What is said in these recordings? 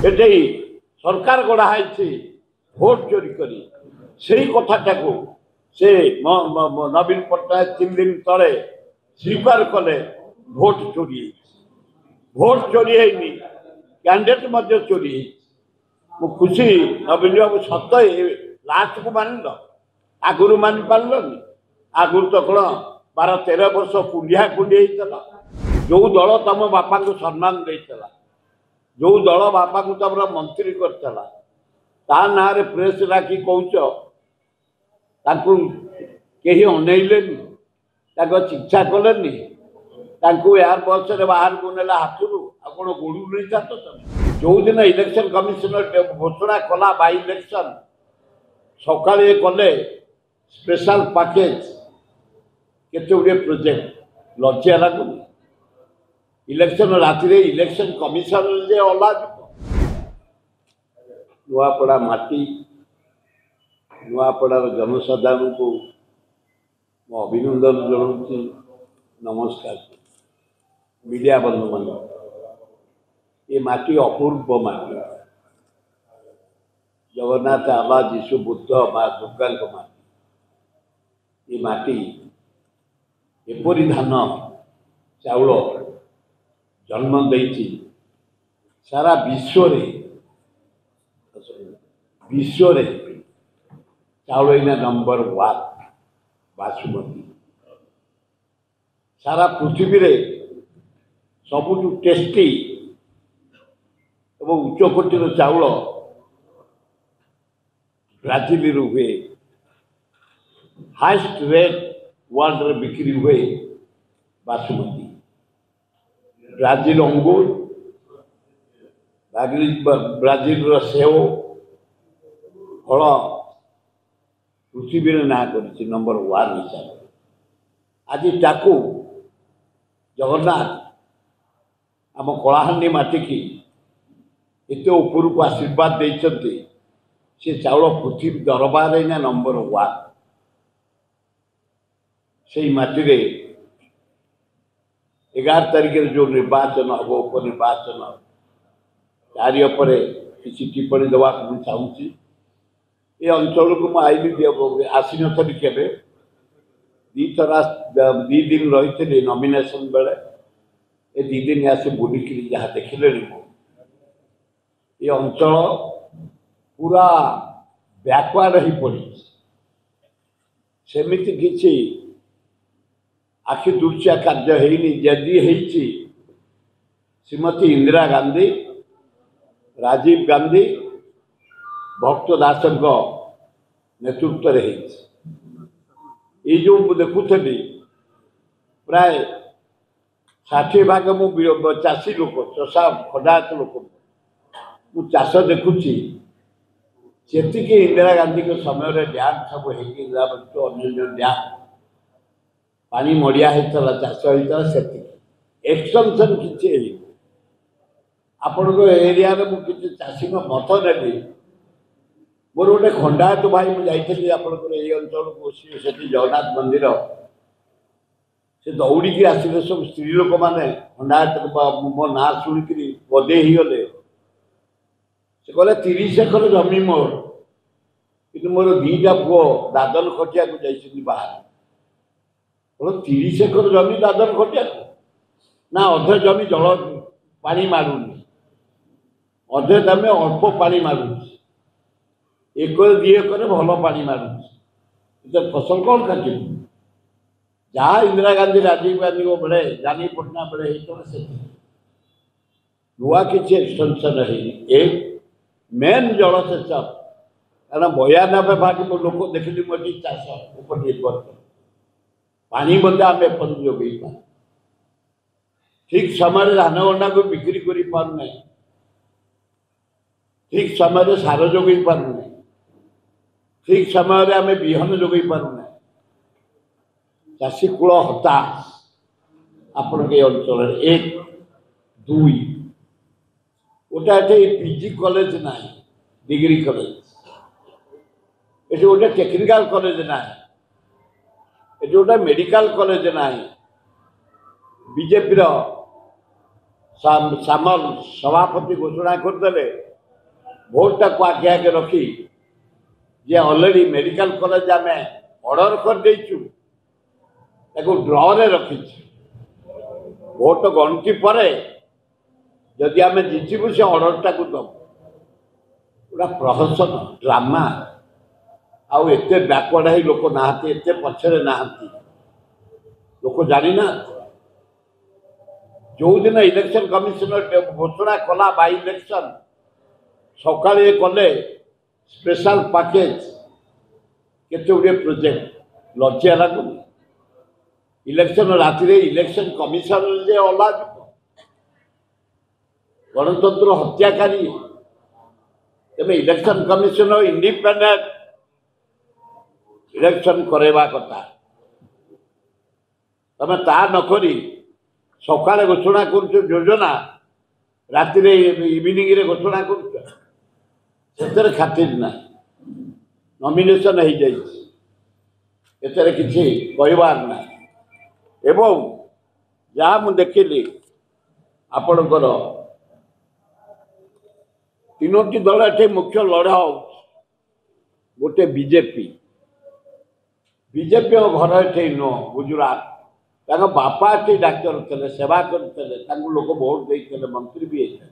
ଏଠି ସରକାର ଗଢ଼ା ହେଇଛି ଭୋଟ ଚୋରି କରି। ସେଇ କଥାଟାକୁ ସେ ନବୀନ ପଟ୍ଟନାୟକ 3 ଦିନ ତଳେ ସ୍ୱୀକାର କଲେ ଭୋଟ ଚୋରି ହେଇଛି। ଭୋଟ ଚୋରି ହେଇନି, କ୍ୟାଣ୍ଡିଡେଟ୍ ମଧ୍ୟ ଚୋରି ହେଇଛି। ମୁଁ ଖୁସି ନବୀନ ବାବୁ ସତ ଲାଷ୍ଟକୁ ମାନିଲ, ଆଗରୁ ମାନି ପାରିଲନି। ଆଗରୁ ତ କ'ଣ 12-13 ବର୍ଷ କୁଣ୍ଡିଆ କୁଣ୍ଡି ହେଇଥିଲା। ଯୋଉ ଦଳ ତମ ବାପାଙ୍କୁ ସମ୍ମାନ ଦେଇଥିଲା, ଯୋଉ ଦଳ ବାପାଙ୍କୁ ତମର ମନ୍ତ୍ରୀ କରିଥିଲା, ତା ନାଁରେ ପ୍ରେସ୍ ଡାକି କହୁଛ ତାଙ୍କୁ କେହି ଅନେଇଲେନି, ତାଙ୍କ ଚିକିତ୍ସା କଲେନି, ତାଙ୍କୁ ଏୟାର ବସରେ ବାହାରକୁ ନେଲା ହାତରୁ। ଆଉ କ'ଣ ଗୋଡ଼ୁ ନେଇଥାନ୍ତ ତମେ? ଯୋଉଦିନ ଇଲେକ୍ସନ କମିଶନର ଘୋଷଣା କଲା ବାଇ ଇଲେକ୍ସନ, ସକାଳେ କଲେ ସ୍ପେଶାଲ ପ୍ୟାକେଜ କେତେ ଗୁଡ଼ିଏ ପ୍ରୋଜେକ୍ଟ। ଲଜ୍ଜା ଲାଗୁନି? ଇଲେକ୍ସନ ରାତିରେ ଇଲେକ୍ସନ କମିଶନର ଯେ ଅଲାଯୁକ। ନୂଆପଡ଼ା ମାଟି, ନୂଆପଡ଼ାର ଜନସାଧାରଣଙ୍କୁ ମୁଁ ଅଭିନନ୍ଦନ ଜଣାଉଛି, ନମସ୍କାର। ମିଡ଼ିଆ ବନ୍ଧୁମାନେ, ଏ ମାଟି ଅପୂର୍ବ ମାଟି। ଜଗନ୍ନାଥ, ଆଲ୍ଲା, ଯୀଶୁ, ବୁଦ୍ଧ, ମା ଦୁର୍ଗାଙ୍କ ମାଟି। ଏ ମାଟି ଏପରି ଧାନ ଚାଉଳ ଜନ୍ମ ଦେଇଛି, ସାରା ବିଶ୍ୱରେ ଚାଉଳ ଏଇନା ନମ୍ବର 1 ବାସୁମତୀ। ସାରା ପୃଥିବୀରେ ସବୁଠୁ ଟେଷ୍ଟି ଏବଂ ଉଚ୍ଚକୋଟୀର ଚାଉଳ ବ୍ରାଜିଲରୁ ହୁଏ। ହାଏଷ୍ଟ ରେଟ୍ ୱାର୍ଲଡରେ ବିକ୍ରି ହୁଏ ବାସୁମତୀ। ବ୍ରାଜିଲ ଅଙ୍ଗୁର, ବ୍ରାଜିଲର ସେଓ ଫଳ ପୃଥିବୀରେ ନାଁ କରିଛି ନମ୍ବର 1 ହିସାବରେ। ଆଜି ତାକୁ ଜଗନ୍ନାଥ ଆମ କଳାହାଣ୍ଡି ମାଟିକି ଏତେ ଉପରକୁ ଆଶୀର୍ବାଦ ଦେଇଛନ୍ତି। ସେ ଚାଉଳ ପୃଥିବୀ ଦରବାରରେ ନା ନମ୍ବର 1। ସେଇ ମାଟିରେ 11 ତାରିଖରେ ଯେଉଁ ନିର୍ବାଚନ ହେବ, ଉପନିର୍ବାଚନ, ତାରି ଉପରେ କିଛି ଟିପ୍ପଣୀ ଦେବାକୁ ମୁଁ ଚାହୁଁଛି। ଏ ଅଞ୍ଚଳକୁ ମୁଁ ଆସିନଥିଲି କେବେ। 2 ଦିନ ରହିଥିଲି ନମିନେସନ ବେଳେ। ଏ 2 ଦିନ ଆସି ବୁଲିକିରି ଯାହା ଦେଖିଲେଣି, ମୁଁ ଏ ଅଞ୍ଚଳ ପୁରା ବ୍ୟାକୱାର୍ଡ ହେଇପଡ଼ିଛି। ସେମିତି କିଛି ଆଖି ଦୃଶ୍ୟ କାର୍ଯ୍ୟ ହେଇନି। ଯଦି ହେଇଛି, ଶ୍ରୀମତୀ ଇନ୍ଦିରା ଗାନ୍ଧୀ, ରାଜୀବ ଗାନ୍ଧୀ, ଭକ୍ତ ଦାସଙ୍କ ନେତୃତ୍ୱରେ ହେଇଛି। ଏଇ ଯେଉଁ ମୁଁ ଦେଖୁଥିଲି, ପ୍ରାୟ 60 ଭାଗ ମୁଁ ଚାଷୀ ଲୋକ, ଚଷା ଖଣ୍ଡାୟତ ଲୋକ। ମୁଁ ଚାଷ ଦେଖୁଛି। ଯେତିକି ଇନ୍ଦିରା ଗାନ୍ଧୀଙ୍କ ସମୟରେ ଡ୍ୟାମ୍ ସବୁ ହେଇକି ଅନ୍ୟାନ୍ୟ ଡ୍ୟାମ୍ ପାଣି ମଡ଼ିଆ ହେଇଥିଲା, ଚାଷ ହେଇଥିଲା, ସେତିକି ଏକ୍ସଟେନସନ୍ କିଛି ହେଇନି। ଆପଣଙ୍କ ଏରିଆରେ ମୁଁ କିଛି ଚାଷୀଙ୍କ ମତ ନେଲି। ମୋର ଗୋଟେ ଖଣ୍ଡାୟତ ଭାଇ, ମୁଁ ଯାଇଥିଲି ଆପଣଙ୍କର ଏଇ ଅଞ୍ଚଳକୁ, ସେଠି ଜଗନ୍ନାଥ ମନ୍ଦିର, ସେ ଦୌଡ଼ିକି ଆସିଲେ। ସବୁ ସ୍ତ୍ରୀ ଲୋକମାନେ ଖଣ୍ଡାୟତ ମୋ ନାଁ ଶୁଣିକିରି ବଦେଇ ହେଇଗଲେ। ସେ କହିଲେ 30 ଏକର ଜମି ମୋର, କିନ୍ତୁ ମୋର 2ଟା ପୁଅ ଦାଦନ ଖଟିବାକୁ ଯାଇଛନ୍ତି ବାହାରେ। 30 ଏକର ଜମି ଦାଦନ ଖଟିବାକୁ ନା? ଅଧେ ଜମି ଜଳ ପାଣି ମାରୁନି, ଅଧେ ଜମି ଅଳ୍ପ ପାଣି ମାରୁଛି, 1-2 ଏକର ଭଲ ପାଣି ମାରୁଛି। ଫସଲ କ'ଣ କାଟିବୁ? ଯାହା ଇନ୍ଦିରା ଗାନ୍ଧୀ, ରାଜୀବ ଗାନ୍ଧୀଙ୍କ ବେଳେ, ଜାନି ପଟ୍ଟନାୟକ ବେଳେ ହେଇଥିଲା, ସେତିକି। ନୂଆ କିଛି ଏକ୍ସଟେନସନ୍ ହେଇନି। ଏ ମେନ୍ ଜଳସେଚନ, କାରଣ 92% ଲୋକ ଦେଖିଲି ମୁଁ ଏଠି ଚାଷ ଉପରେ ନିର୍ଭର କରେ। ପାଣି ମଧ୍ୟ ଆମେ ଏପର୍ଯ୍ୟନ୍ତ ଯୋଗାଇ ପାରୁ। ଠିକ୍ ସମୟରେ ଧାନ ଗଣ୍ଡାକୁ ବିକ୍ରି କରିପାରୁନାହିଁ, ଠିକ୍ ସମୟରେ ସାର ଯୋଗାଇ ପାରୁନାହିଁ, ଠିକ୍ ସମୟରେ ଆମେ ବିହନ ଯୋଗାଇ ପାରୁନାହିଁ। ଚାଷୀ କୂଳ ହତାଶ ଆପଣଙ୍କ ଏ ଅଞ୍ଚଳରେ। 1, 2 ଗୋଟେ ଏଠି ପିଜି କଲେଜ ନାହିଁ, ডিগ্রি কলেজ, এটি গোটে টেকনিকাল কলেজ না, এটি গোটে মেডিকাল কলেজ না। বিজেপির सामल सभापति घोषणा करदे भोटा को आगे आगे रखी जे ऑलरेडी मेडिकल कॉलेज आम ऑर्डर कर देचु ड्र रे रखी भोट गणति पर जदि आम जितबू से ऑर्डर टाक दबू पूरा प्रहसन ड्रामा आउ एते बैकवर्ड है लोक नहांती एते पछरे नहांती लोक जानी ना जो दिन इलेक्शन कमिशनर घोषणा कला बाय इलेक्शन सकाल कले स्पेशल पैकेज केते गुड़े प्रोजेक्ट लज्जा लगुनि इलेक्शन राति इलेक्शन कमिशनर जे अलाजिक गणतंत्र हत्याकारी तेज इलेक्शन कमिशनर इंडिपेंडेंट इलेक्शन करवा कथा तमें ता नक सकाଳେ घोषणा कर योजना राति इवनिंग रे घोषणा कर खातिर ना नॉमिनेशन हो जाए किसी कहबार ना एवं जहाँ मुझे देखिली आपणकर तीनोटी दल ये मुख्य लड़ा गोटे बीजेपी बीजेपी घर ये नुह गुजरात बापा ये डाक्तर थे सेवा करते लोक भोट देते मंत्री भी होते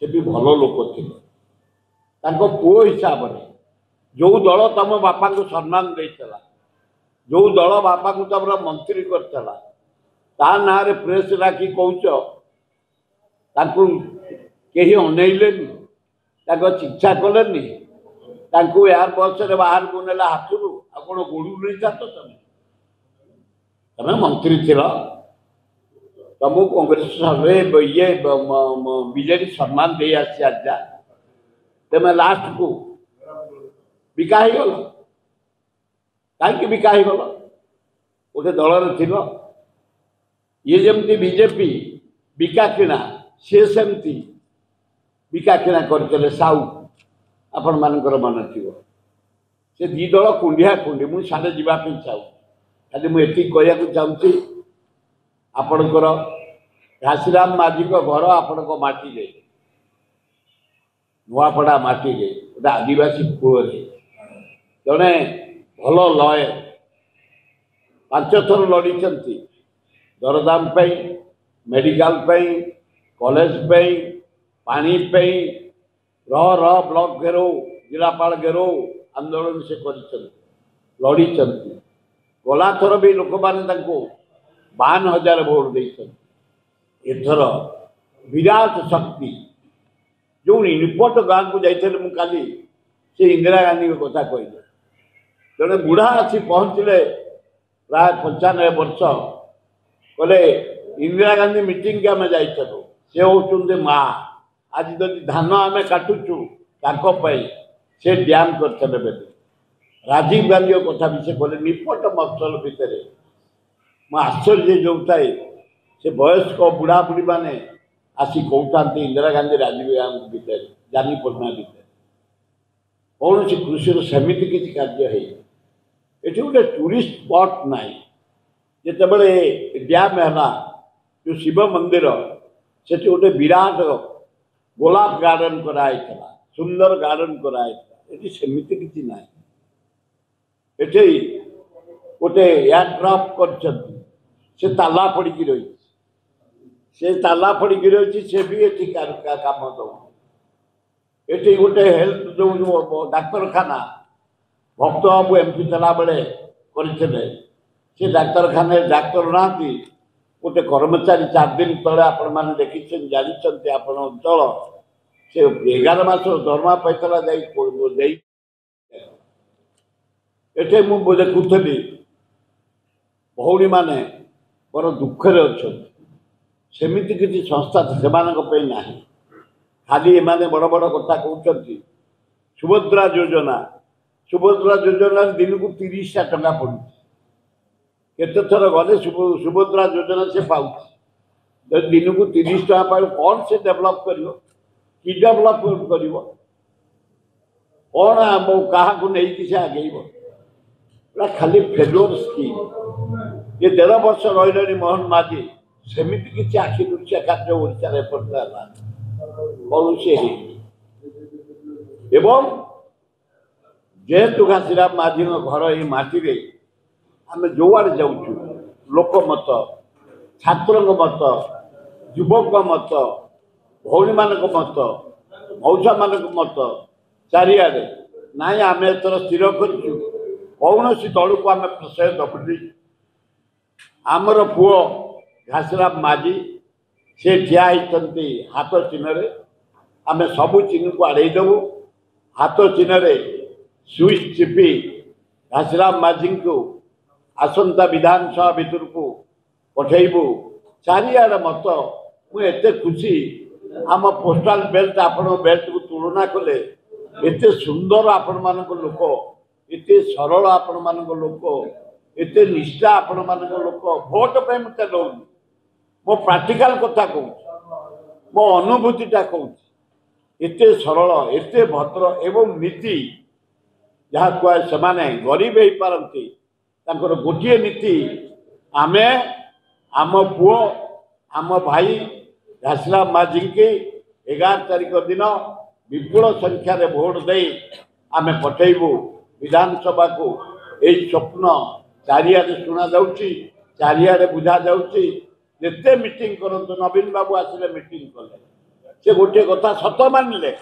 से भी भल लोक थे पुओ हिसाब से जो दल तुम बापा को सम्मान देता जो दल बापा को तुम मंत्री करता ता ना प्रेस डाकी कही अनैलेनी चिकित्सा कलेनी एयर बस बाहर को नेला हाथरू आपण गोड़ू नहीं जात तुम मंत्री थी तुमको कांग्रेस ये बीजेडी सम्मान दे आजा तुम लास्ट को बिका ही गल कहीं बिका ही गल गोटे दल थी ये जमती बीजेपी बिका किणा सी सेमती बिका किणा करते साउ आपण मानकर मन थी से दी दल कुंडिया कुंडी मुझे साढ़े जावाई चाहूँ खाली मुझे कहया चाहूँगी आपणकर घासीराम माझी घर आपण माटी नुआपड़ा माटी गोटे आदिवासी पुओर जड़े भल लयर 5 थर लड़ी दरदाम मेडिकल कॉलेज पानी ब्लॉक घेरो जिलापाल घेरो आंदोलन से लड़ी गला थर भी लोक मैंने 52,000 भोट देते एथर विराट शक्ति जो निपट गाँव को जाते मुझे से इंदिरा गांधी कथा कहले जड़े बुढ़ा आसी पहुँचले प्राय 95 वर्ष कहले इंदिरा गांधी मीटिंग के आम जाइलु से होती माँ आज जब धान आम काटुचु से डैम करते राजीव गांधी कथा भी से कहले निपट मफसल भितर मो आश्चर्य जो थाए से वयस्क बुढ़ा बुढ़ी मैंने आसी कहते इंदिरा गांधी राजीव गांधी भितर जानी पड़ना भितर कौन सी कृषि सेमती किसी कार्य है ये गोटे टूरिस्ट स्पॉट ना जिते बड़े डैम है जो शिव मंदिर से गोटे विराट गोलाप गार्डन कराई सुंदर गार्डन कराई सेमती किसी ना ये गोटे एयरक्राफ्ट कर ताला पड़ी रही से ताला पड़ी रही से भी ये काम दो ये गोटे हेल्थ जो डाक्तरखाना भक्त बाबू एमपी चला बेले करते से डाक्तरखाना डाक्तर ना गोटे कर्मचारी 4 दिन तले आपण मैंने देखी जानते आपण अंचल से 11 मास दरमा पैसा ये मुझे देखुली भौणी मैंने बड़ दुखरे अच्छा सेमती किसी संस्था से ना खाली एमाने बड़ बड़ कथा कहते सुभद्रा योजना दिन को 30,000 टका पड़ू केते थर गले सुभद्रा योजना से पाँच दिन को 30 टका पाइब कौन से डेभलप कर कि डेभलपमेंट कर कौन क्या नहीं से आगे खाली फेलोर स्कीम ये 1.5 वर्ष रही मोहन माझी ସେମିତି କିଛି ଆଖି ଦୃଶ୍ୟ କାର୍ଯ୍ୟ ଓଡ଼ିଶାରେ ଏପର୍ଯ୍ୟନ୍ତ ହେଲା କୌଣସି ହେଇନି। ଏବଂ ଯେହେତୁ ଘାସିରାମ ମାଝୀଙ୍କ ଘର ଏଇ ମାଟିରେ ଆମେ ଯେଉଁଆଡ଼େ ଯାଉଛୁ ଲୋକମତ, ଛାତ୍ରଙ୍କ ମତ, ଯୁବକ ମତ, ଭଉଣୀମାନଙ୍କ ମତ, ମଉସାମାନଙ୍କ ମତ ଚାରିଆଡ଼େ ନାଇଁ ଆମେ ଏଥର ସ୍ଥିର କରିଛୁ କୌଣସି ଦଳକୁ ଆମେ ପ୍ରଶ୍ରୟ ଦେବୁନି। ଆମର ପୁଅ ଘାସିରାମ ମାଝୀ ସେ ଠିଆ ହେଇଛନ୍ତି ହାତ ଚିହ୍ନରେ, ଆମେ ସବୁ ଚିହ୍ନକୁ ଆଡ଼େଇ ଦେବୁ। ହାତ ଚିହ୍ନରେ ସୁଇଚ୍ ଚିପି ଘାସିରାମ ମାଝୀଙ୍କୁ ଆସନ୍ତା ବିଧାନସଭା ଭିତରକୁ ପଠେଇବୁ। ଚାରିଆଡ଼େ ମତ। ମୁଁ ଏତେ ଖୁସି ଆମ ପୋଷ୍ଟାଲ ବେଲ୍ଟ ଆପଣଙ୍କ ବେଲ୍ଟକୁ ତୁଳନା କଲେ ଏତେ ସୁନ୍ଦର ଆପଣମାନଙ୍କ ଲୋକ, ଏତେ ସରଳ ଆପଣମାନଙ୍କ ଲୋକ, ଏତେ ନିଷ୍ଠା ଆପଣମାନଙ୍କ ଲୋକ। ଭୋଟ ପାଇଁ ମୁଁ ତ ଦଉନି, ମୋ ପ୍ରାକ୍ଟିକାଲ କଥା କହୁଛି, ମୋ ଅନୁଭୂତିଟା କହୁଛି। ଏତେ ସରଳ, ଏତେ ଭଦ୍ର ଏବଂ ନୀତି ଯାହା କୁହାଏ ସେମାନେ ଗରିବ ହେଇପାରନ୍ତି, ତାଙ୍କର ଗୋଟିଏ ନୀତି ଆମେ ଆମ ପୁଅ ଆମ ଭାଇ ଘାସିରାମ ମାଝୀଙ୍କୁ 11 ତାରିଖ ଦିନ ବିପୁଳ ସଂଖ୍ୟାରେ ଭୋଟ ଦେଇ ଆମେ ପଠେଇବୁ ବିଧାନସଭାକୁ। ଏଇ ସ୍ୱପ୍ନ ଚାରିଆଡ଼େ ଶୁଣାଯାଉଛି, ଚାରିଆଡ଼େ ବୁଝାଯାଉଛି। ଯେତେ ମିଟିଂ କରନ୍ତୁ, ନବୀନ ବାବୁ ଆସିଲେ ମିଟିଂ କଲେ, ସେ ଗୋଟିଏ କଥା ସତ ମାନିଲେ।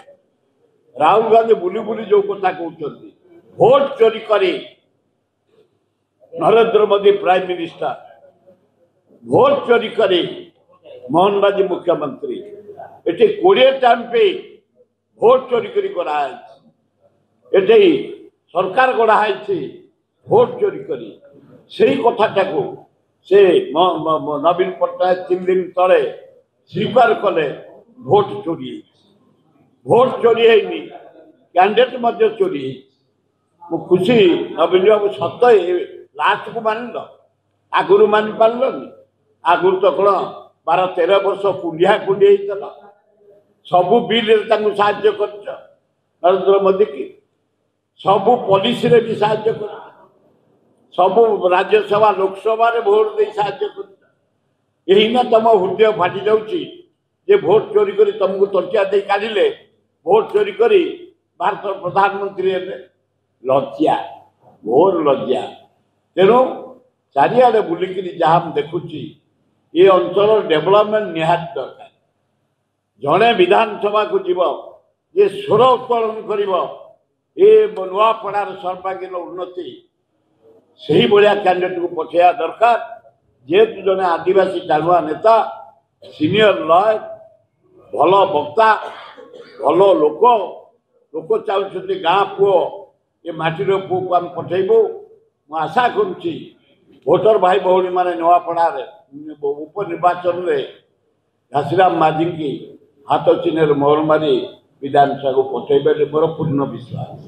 ରାହୁଲ ଗାନ୍ଧୀ ବୁଲି ବୁଲି ଯେଉଁ କଥା କହୁଛନ୍ତି, ଭୋଟ ଚୋରି କରି Narendra Modi prime minister, vote ଚୋରି କରି ମୋହନ ମାଝୀ ମୁଖ୍ୟମନ୍ତ୍ରୀ, ଏଠି 20ଟା MP ଭୋଟ ଚୋରି କରି କରାଯାଇଛି। ଏଠି ସରକାର ଗଢ଼ା ହେଇଛି ଭୋଟ ଚୋରି କରି। ସେଇ କଥାଟାକୁ ସେ ନବୀନ ପଟ୍ଟନାୟକ 3 ଦିନ ତଳେ ସ୍ୱୀକାର କଲେ ଭୋଟ ଚୋରି ହେଇଛି। ଭୋଟ ଚୋରି ହେଇନି, କ୍ୟାଣ୍ଡିଡେଟ୍ ମଧ୍ୟ ଚୋରି ହେଇଛି। ମୁଁ ଖୁସି ନବୀନ ବାବୁ ସତ ଲାଷ୍ଟକୁ ମାନିଲ, ଆଗରୁ ମାନି ପାରିଲନି? ଆଗରୁ ତ କ'ଣ 12-13 ବର୍ଷ କୁଣ୍ଡିଆ କୁଣ୍ଡି ହେଇଥିଲା। ସବୁ ବିଲ୍ରେ ତାଙ୍କୁ ସାହାଯ୍ୟ କରିଛ ନରେନ୍ଦ୍ର ମୋଦି କି, ସବୁ ପଲିସିରେ ବି ସାହାଯ୍ୟ କରିଛ, ସବୁ ରାଜ୍ୟସଭା ଲୋକସଭାରେ ଭୋଟ ଦେଇ ସାହାଯ୍ୟ କରିଛ। ଏଇନା ତମ ହୃଦୟ ଫାଟି ଯାଉଛି ଯେ ଭୋଟ ଚୋରି କରି ତମକୁ ତଣ୍ଟିଆ ଦେଇ କାଢ଼ିଲେ, ଭୋଟ ଚୋରି କରି ଭାରତର ପ୍ରଧାନମନ୍ତ୍ରୀ ହେଲେ। ଲଜ୍ଜା, ଘୋର ଲଜ୍ଜା। ତେଣୁ ଚାରିଆଡ଼େ ବୁଲିକିରି ଯାହା ମୁଁ ଦେଖୁଛି, ଏ ଅଞ୍ଚଳର ଡେଭଲପମେଣ୍ଟ ନିହାତି ଦରକାର। ଜଣେ ବିଧାନସଭାକୁ ଯିବ, ଯେ ସ୍ୱର ଉତ୍ତୋଳନ କରିବ ଏ ନୂଆପଡ଼ାର ସର୍ବାଙ୍ଗୀନ ଉନ୍ନତି, ସେଇଭଳିଆ କ୍ୟାଣ୍ଡିଡେଟ୍କୁ ପଠାଇବା ଦରକାର। ଯେହେତୁ ଜଣେ ଆଦିବାସୀ ଟାଣୁଆ ନେତା, ସିନିୟର ଲୟର, ଭଲ ବକ୍ତା, ଭଲ ଲୋକ, ଲୋକ ଚାହୁଁଛନ୍ତି ଗାଁ ପୁଅ, ଏ ମାଟିର ପୁଅକୁ ଆମେ ପଠେଇବୁ। ମୁଁ ଆଶା କରୁଛି ଭୋଟର ଭାଇ ଭଉଣୀମାନେ ନୂଆପଡ଼ାରେ ଉପନିର୍ବାଚନରେ ଘାସିରାମ ମାଝୀଙ୍କୁ ହାତ ଚିହ୍ନରେ ମୋହର ମାରି ବିଧାନସଭାକୁ ପଠେଇବେ ବୋଲି ମୋର ପୂର୍ଣ୍ଣ ବିଶ୍ୱାସ।